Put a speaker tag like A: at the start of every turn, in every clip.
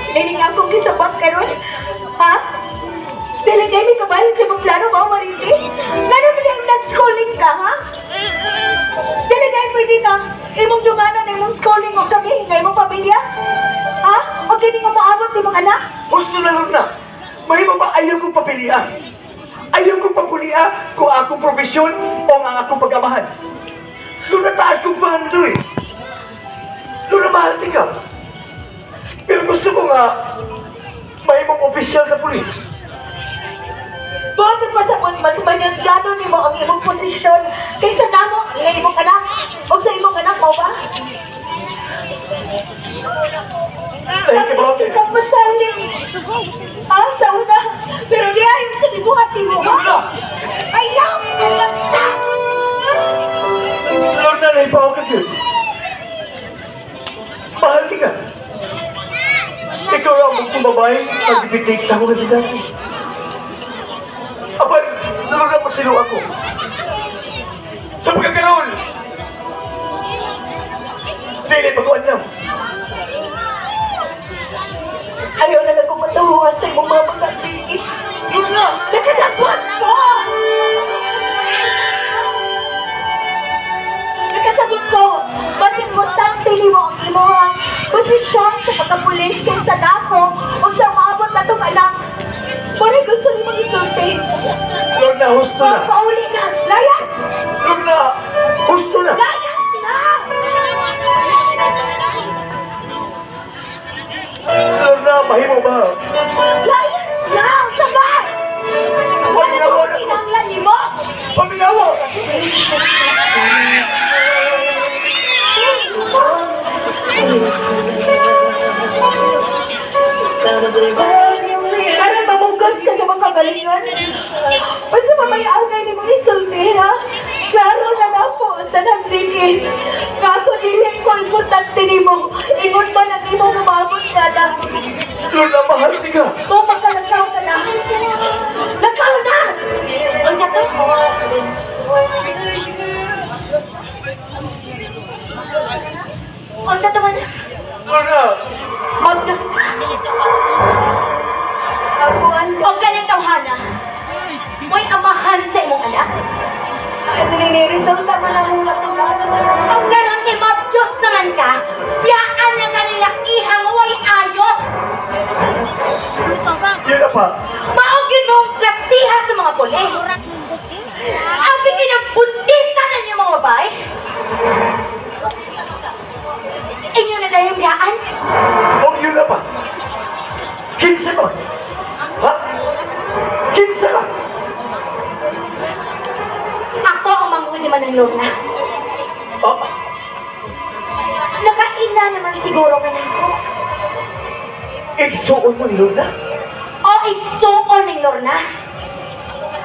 A: Dili nga akong gisabak karon. Ha? Dili kay mi kabahin sa mong plano mo, Mariti? Ngano ba yung nag-schooling ka, ha? Dili kay pwede na imong dunganan na imong schooling o kami na imong pamilya? Ha? O kini nga maabot ni mong anak?
B: Gusto na rin na. Mahimo ba ayaw kong papilian? Ayaw kong papulian kung akong profesyon o ang akong pag-amahan. Luna taas kong pandoy. Luna mahal ka. Pero gusto ko nga mahimong opisyal sa pulis.
A: Bakit pasabot mas manyanggano ni mo ang imong posisyon kaysa namo nga imong anak o sa imong anak mo ba?
B: Dahil ka
A: Ikaw pasalim. Sa una. Pero di ayaw sa dibuhat ni mo. Ayaw! Laksa!
B: Lord na naipaw ka yun. Mahal ka. Ikaw ang mong babae mag-ibitig sa akong kasigasi. Abay, Lord na pasilo ako. Sa pagkakaroon, dili pag-uwan lang.
A: Ayaw na lang kong matahuha sa imong mga pagkakrikit.
B: Lord na!
A: Nakasabot ko! Nakasabot ko! Mas importante ni mo ang imong posisyon sa pagkapulis kaysa nako o sa maabot na itong anak. Muna gusto ni mong isulti.
B: Lord na, husto na!
A: Pauli na! Layas!
B: Lord na, husto na!
A: Layas na!
B: Lord na, mahimo ba?
A: Layas na! Sabat! Wala na kong kinanglan ni mo!
B: Paminawa!
A: Parang mamungkas ka sa mga kagalingan. Basta mamayaan na ni mong isulti, ha? Klaro na na po ang tanang rigid. Nga ako dili ko importante ni mo. Ingon ba na ni mo umabot ka na?
B: Lord na, mahal ka!
A: Kung magkalakaw ka na. Lakaw na! Ang sato? Ang sato man.
B: Lord na!
A: Magdas ka. Huwag ka ng tawhana. May amahan sa imong anak. Ano niniresulta man ang mula ito ba? Ang ganon kay Mabdos naman ka, yaan ang kanilakihang way ayo.
B: Yun na pa!
A: Maugin mo ang klasiha sa mga polis. Ang bigyan ng bundista na niyo mga babae. Inyo na dahil yung yaan.
B: Oh, yun na pa! Kinsa ka! Ha? Kinsa ka!
A: Ako ang manghuli man ng Lorna.
B: Oh,
A: Nakaina naman siguro ka na ako.
B: igsuon mo ni Lord na?
A: O igsuon ng Lorna.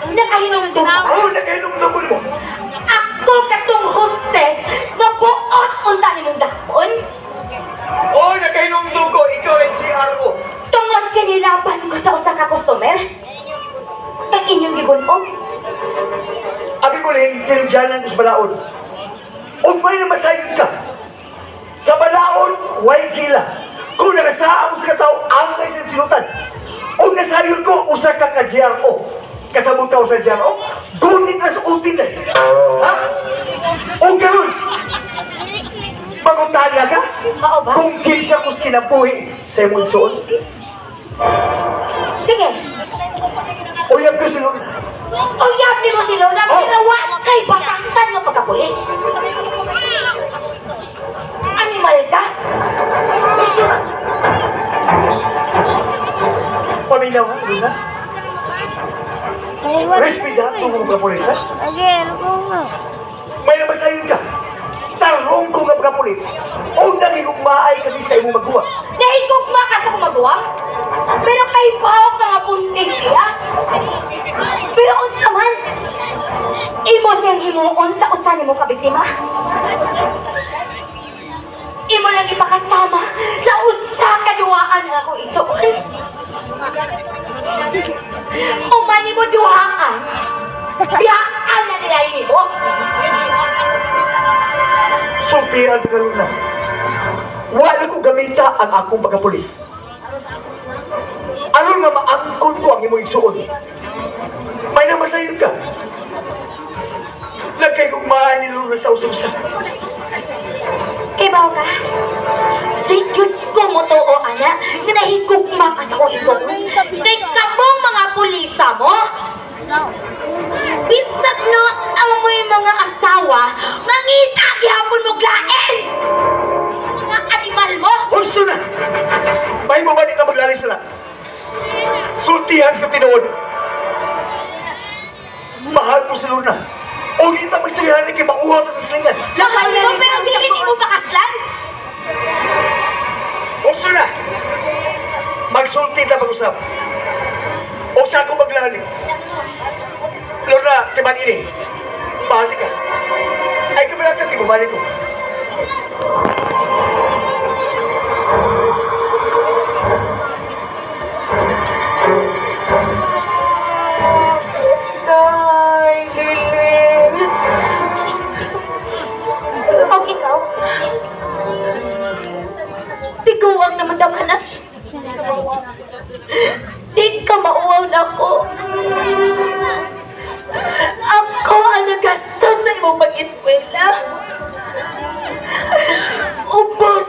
A: Nakahinumdum ka.
B: Oh, nakainom-dumon mo!
A: Ako katong hostess na buot unta ni mong dakpon.
B: Oh, nakainom-dum ko! Ikaw ay GRO!
A: Tungod kanilaban ko sa usa ka customer. Kag inyong gibunog.
B: Abi mo lang, tinugyanan sa balaon. Kung may na masayod ka, sa balaon, way gila. Kung nakasaa mo sa katao, ang ngay sa sinutan. Kung nasayod ko, usa ka ka-GRO. Kasabot ka sa GRO, gunit na sa utin na. Ha? O ganun, magutanya ka?
A: Mao ba?
B: Kung kinsa ko kinabuhi sa imong igsoon.
A: Sige.
B: Uyab ka sunod na.
A: Uyab ni mo si Lorna. Pero wa kay batasan mo pagkapulis. Animal ka?
B: Gusto na. Paminaw ha, Luna? Respeto mo mga pulis, ha? May namasayod ka. Tarong ko nga mga pulis. O nangigugmaay kami sa imong magkuha.
A: Nahigugma ka sa kumagawa? Pero kay Pao ka nga buntis siya. Pero unsa man, imo siyang himuon sa usa nimo ka biktima. Imo lang ipakasama sa usa ka duwaan nga akong igsuon. Umani mo duhaan. Biyaan na nila mo.
B: Sultiran ka rin na. Wala ko gamita ang akong pagkapulis. Pagod ko ang imong igsuon. May namasayod ka. Nagkaigugmaan ni Luna sa ususa.
C: Kay bao ka? Di yun ko mo to o ana, nga nahigugma ka sa kong igsuon. Kay kamong mga pulisa mo? Bisag no, ang mo'y mga asawa, mangita gihapon mo glaen! Mga animal mo!
B: Husto na! May mo ba di ka maglalis na? Sultihan sa tinuod. Mahal ko si Luna. O di ta magsturihan kay makuha ta sa slingan.
C: Mahal mo pero dili ni mo pakaslan?
B: Husto na! Magsulti na mag-usap. O sa ako maglani. Luna, timan ini. Bahati ka. Ay kabalatan kay bumalik ko.
A: Nay, Lilin.
C: O ikaw? Tiguwang naman daw ka na. Di ka mauwaw na ako. Ako ang nagasto sa imong pag-eskwela. Ubos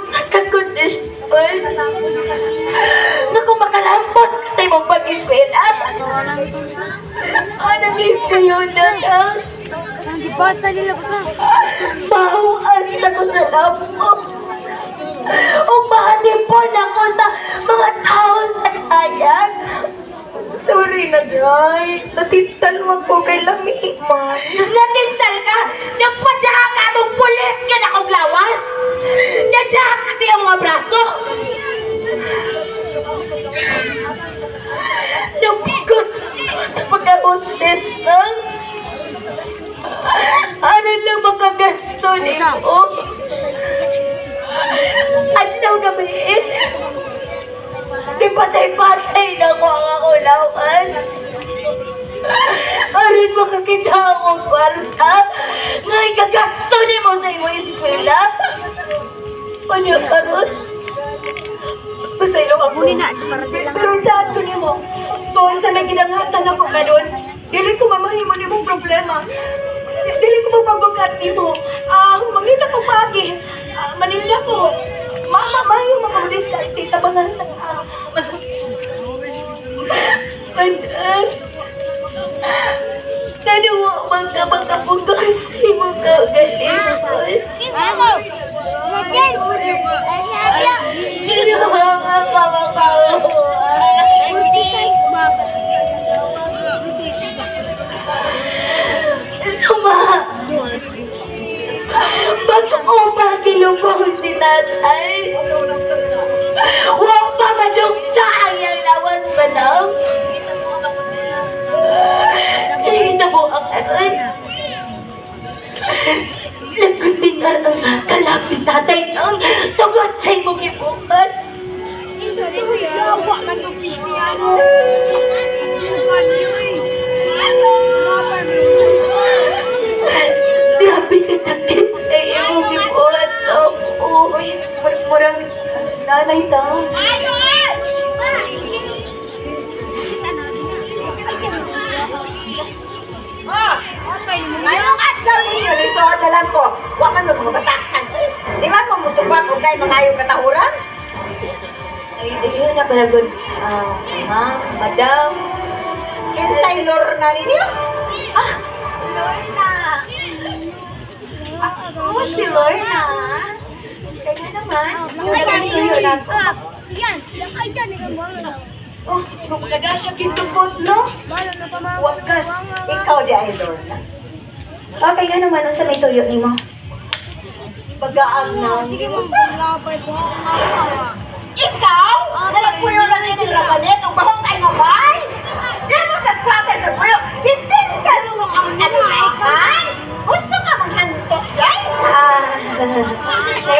C: sa kagondisyon. Na kung makalampos ka sa imong pag-eskwela. Anong kayo na lang? Mahuas na ko sa lampok. O mahatipon ako sa mga tao sa sayang.
A: Sorry na, Nay. Natintal mo ko kay Lami, man.
C: Natintal ka! Nagpadaha ka atong pulis ka na kong lawas! Nadaha kasi ang mga braso! Nabigos ko sa pagka-hostess lang! Ano lang makagasto niyo? Ano gabi? Di patay-patay na ko ang ako lawas. Arin makakita akong kwarta nga ikagasto ni mo sa imo eskwela. Ano karon?
A: Basta ilo ako. Pero saan ko niyo mo? Doon sa may ginangatan ako ka doon, dili ko mamahimo ni mong problema. Dili ko mapabukat ni mo. Mamita ko pagi. Manila ko. Mama, mayo makamulis ka. Tita, bangal na.
C: Manan. Kanuwa magkapugas mo ka galis. Sino ang kamakawa? Suma. Mag-upang kilungkong si tatay. Huwag pa madugta ang iyang lawas pa daw. Nakita mo ang aray. Nagkundin man ang kalapit tatay ng tugot sa imong ibukat. Grabe ka sakit ay imong ibukat ako.
A: Uy, murang nanay daw.
D: Mayroong adlaw ninyo, resort na lang ko. Huwag man magmagatasan. Di ba mamutubak kung kayo mga ayong katahuran?
A: Ay, yun na pala good. Ma'am, madam.
D: Kinsay Lorna ninyo? Lorna. Ako si Lorna. Kaya naman, nagatuyo na ako.
A: Oh, kung maganda siya gintubot, no?
D: Wakas, ikaw di ay Lorna.
A: Okay nga naman, sa may tuyo ni mo.
D: Pag-aang na. Ikaw? Nalagpuyo lang yun yung rabanet o bahong kayo mabay? Yan mo sa squatter sa puyo. Hindi ka lumang ang anumakan. Gusto ka maghantok, right?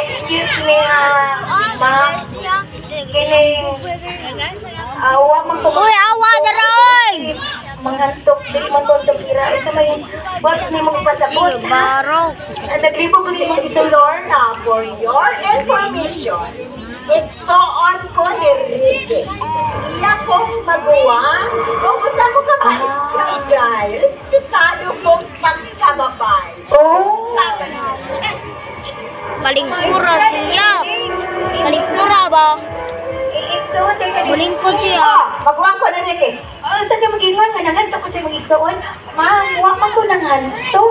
A: Excuse me, ma'am. Kining, awa man ko.
E: Uy, awa na rin!
A: Manghantok, di man ko ito kira. Isa may spot ni mong pasabot, ha?
E: Baro.
A: Naglibo ko si mga isang
D: Lorna, for your information, iksoon ko ni Ricky. Iya kong maguwang. O gusto ko ka maestra dyan. Respetado kong pagkababay.
A: Oh.
E: Balingkura siya. Balingkura ba?
A: Iigsoon day ka din.
E: Balingkod siya.
D: Maguwang ko na rin eh.
A: Sa ka mag-ingon nga nanganto kasi mag-igsoon. Ma'am, wa man ko nanganto.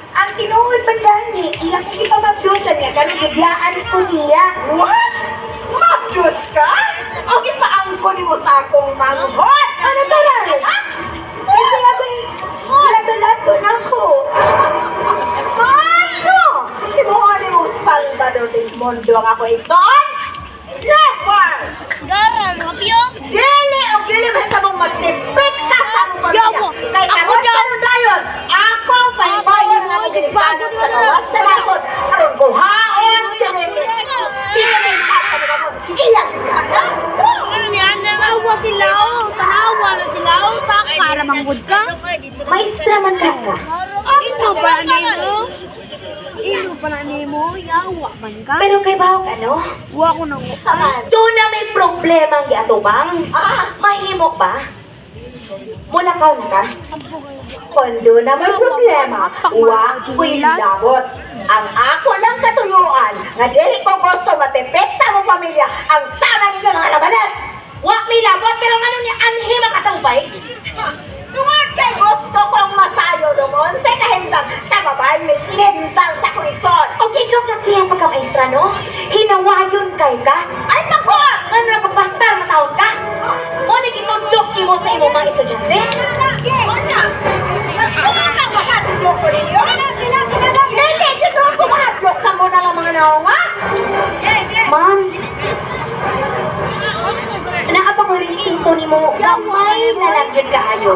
A: Ang tinuod man gani, iya ko kita mabdusan nga ganun gibiyaan ko niya.
D: What? Magdus ka? O gipaangko ni mo sa akong manghot?
A: Ano taral? Kasi ako'y lato-lato na ko.
D: Ano? Timuha ni mo Salvador del Mundo ang ako ikson? Never!
E: Garan, mapyo.
D: Dili o dili mahita mong magtipid ka sa mong
E: Yawa!
D: pamilya. Kay
E: Ako
D: karon
E: daw!
D: karon dayon, ako pahibayon na mo dinibanot sa kawas sa lason. Aron kuhaon si Rene. Dili ka pa naman. Iyan ka na.
E: Tanawa sila, oh. Tanawa na sila, oh. Para manggod ka.
C: Maestra man ka ka.
E: Ino ba na nimo? Ino ba na nimo? Yawa man ka?
C: Pero kay Bahok ano?
E: Wa ko nang
D: Saman.
C: Doon na may problema ang giatubang. Mahimo ba? Mulakaw na ka?
D: Kondo na may problema, wa ko'y labot. Ang ako lang katuyuan, nga dili ko gusto matipik sa mong pamilya ang sama ninyo mga labanet.
C: Wa may labot pero ano niya anhi makasampay?
D: Tungod kay gusto kong masayo doon sa kahimtang sa babae may tintang sa kuikson.
C: O ikaw kasi ang pagkamaestra no? Hinawayon kay ka?
D: Ay, nakot!
C: Ano nakapasar na taon ka? O nagitudlok mo sa imong mga estudyante?
D: Mana? Nagkuha ka mahadlok ko ninyo? Hindi, dito ako mahadlok ka mo na lang mga naunga.
C: Ma'am, naapa ko respeto ni mo, gamay na lang yun kaayo.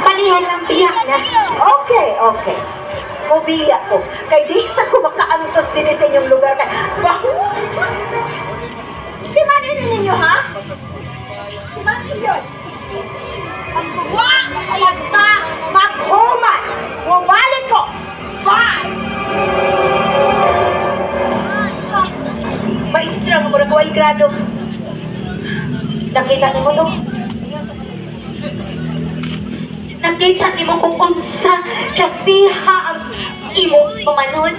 C: Palihan lang biyak na.
D: Okay. Mubiya ko. Kay di sa ko makaantos din sa inyong lugar kay bahu. Di man ini ninyo ha? Di man yun? Wa kalagta maghuman. Bumalik ko. Bye!
C: Maestra, mo na ko ay grado. Nakita ni mo to? Nakita ni mo kung unsa kasiha ang imo pamanhon?